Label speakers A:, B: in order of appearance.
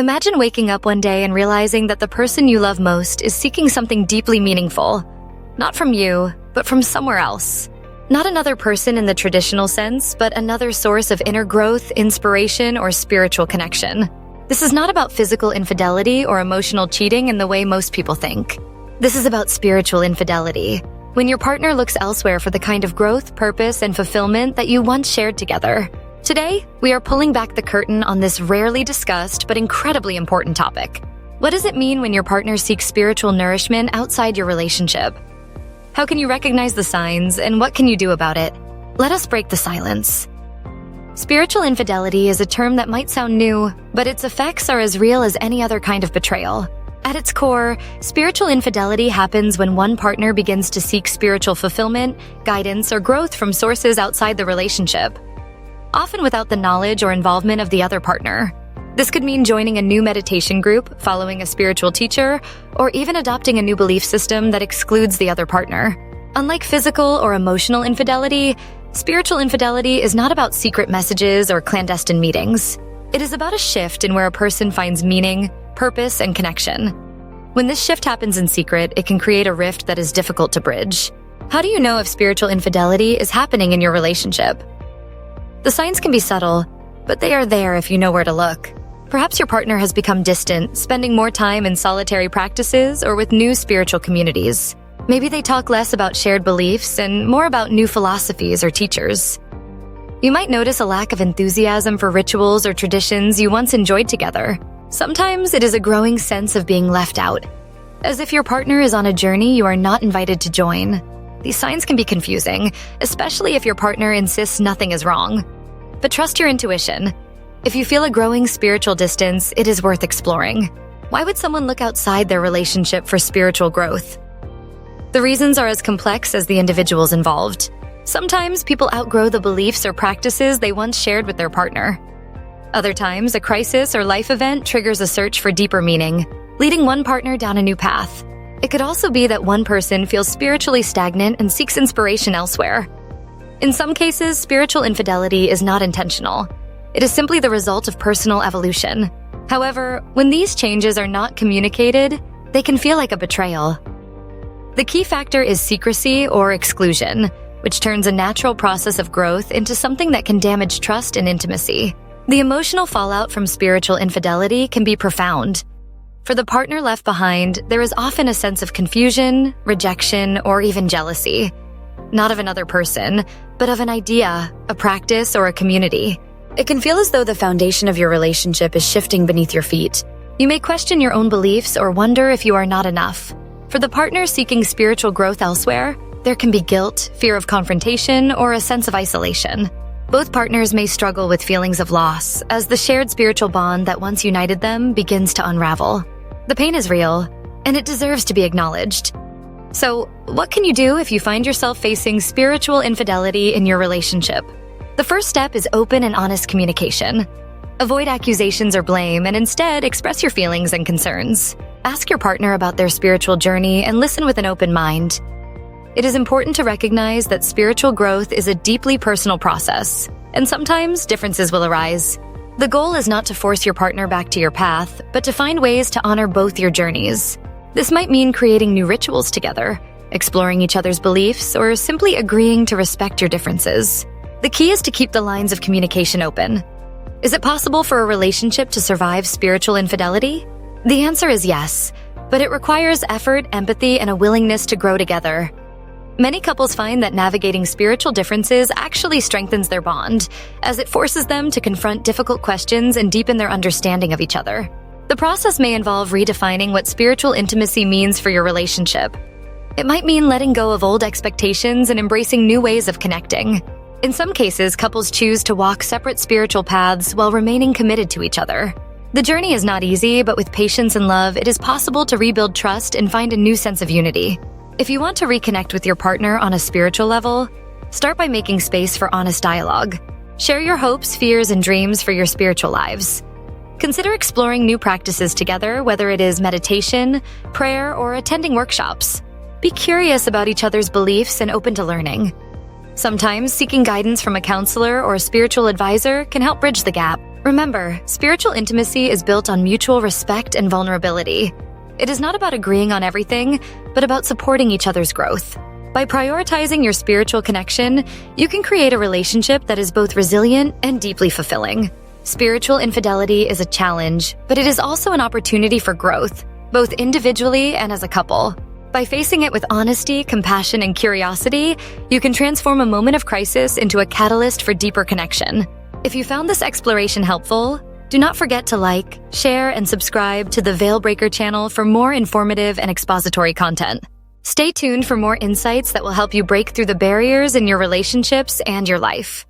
A: Imagine waking up one day and realizing that the person you love most is seeking something deeply meaningful. Not from you, but from somewhere else. Not another person in the traditional sense, but another source of inner growth, inspiration, or spiritual connection. This is not about physical infidelity or emotional cheating in the way most people think. This is about spiritual infidelity, when your partner looks elsewhere for the kind of growth, purpose, and fulfillment that you once shared together. Today, we are pulling back the curtain on this rarely discussed but incredibly important topic. What does it mean when your partner seeks spiritual nourishment outside your relationship? How can you recognize the signs, and what can you do about it? Let us break the silence. Spiritual infidelity is a term that might sound new, but its effects are as real as any other kind of betrayal. At its core, spiritual infidelity happens when one partner begins to seek spiritual fulfillment, guidance, or growth from sources outside the relationship, often without the knowledge or involvement of the other partner. This could mean joining a new meditation group, following a spiritual teacher, or even adopting a new belief system that excludes the other partner. Unlike physical or emotional infidelity, spiritual infidelity is not about secret messages or clandestine meetings. It is about a shift in where a person finds meaning, purpose, and connection. When this shift happens in secret, it can create a rift that is difficult to bridge. How do you know if spiritual infidelity is happening in your relationship? The signs can be subtle, but they are there if you know where to look. Perhaps your partner has become distant, spending more time in solitary practices or with new spiritual communities. Maybe they talk less about shared beliefs and more about new philosophies or teachers. You might notice a lack of enthusiasm for rituals or traditions you once enjoyed together. Sometimes it is a growing sense of being left out, as if your partner is on a journey you are not invited to join. These signs can be confusing, especially if your partner insists nothing is wrong. But trust your intuition. If you feel a growing spiritual distance, it is worth exploring. Why would someone look outside their relationship for spiritual growth? The reasons are as complex as the individuals involved. Sometimes people outgrow the beliefs or practices they once shared with their partner. Other times, a crisis or life event triggers a search for deeper meaning, leading one partner down a new path. It could also be that one person feels spiritually stagnant and seeks inspiration elsewhere. In some cases, spiritual infidelity is not intentional. It is simply the result of personal evolution. However, when these changes are not communicated, they can feel like a betrayal. The key factor is secrecy or exclusion, which turns a natural process of growth into something that can damage trust and intimacy. The emotional fallout from spiritual infidelity can be profound. For the partner left behind, there is often a sense of confusion, rejection, or even jealousy. Not of another person, but of an idea, a practice, or a community. It can feel as though the foundation of your relationship is shifting beneath your feet. You may question your own beliefs or wonder if you are not enough. For the partner seeking spiritual growth elsewhere, there can be guilt, fear of confrontation, or a sense of isolation. Both partners may struggle with feelings of loss, as the shared spiritual bond that once united them begins to unravel. The pain is real, and it deserves to be acknowledged. So, what can you do if you find yourself facing spiritual infidelity in your relationship? The first step is open and honest communication. Avoid accusations or blame, and instead express your feelings and concerns. Ask your partner about their spiritual journey and listen with an open mind. It is important to recognize that spiritual growth is a deeply personal process, and sometimes differences will arise. The goal is not to force your partner back to your path, but to find ways to honor both your journeys. This might mean creating new rituals together, exploring each other's beliefs, or simply agreeing to respect your differences. The key is to keep the lines of communication open. Is it possible for a relationship to survive spiritual infidelity? The answer is yes, but it requires effort, empathy, and a willingness to grow together. Many couples find that navigating spiritual differences actually strengthens their bond, as it forces them to confront difficult questions and deepen their understanding of each other. The process may involve redefining what spiritual intimacy means for your relationship. It might mean letting go of old expectations and embracing new ways of connecting. In some cases, couples choose to walk separate spiritual paths while remaining committed to each other. The journey is not easy, but with patience and love, it is possible to rebuild trust and find a new sense of unity. If you want to reconnect with your partner on a spiritual level, start by making space for honest dialogue. Share your hopes, fears, and dreams for your spiritual lives. Consider exploring new practices together, whether it is meditation, prayer, or attending workshops. Be curious about each other's beliefs and open to learning. Sometimes seeking guidance from a counselor or a spiritual advisor can help bridge the gap. Remember, spiritual intimacy is built on mutual respect and vulnerability. It is not about agreeing on everything, but about supporting each other's growth. By prioritizing your spiritual connection, you can create a relationship that is both resilient and deeply fulfilling. Spiritual infidelity is a challenge, but it is also an opportunity for growth, both individually and as a couple. By facing it with honesty, compassion, and curiosity, you can transform a moment of crisis into a catalyst for deeper connection. If you found this exploration helpful, do not forget to like, share, and subscribe to the Veilbreaker channel for more informative and expository content. Stay tuned for more insights that will help you break through the barriers in your relationships and your life.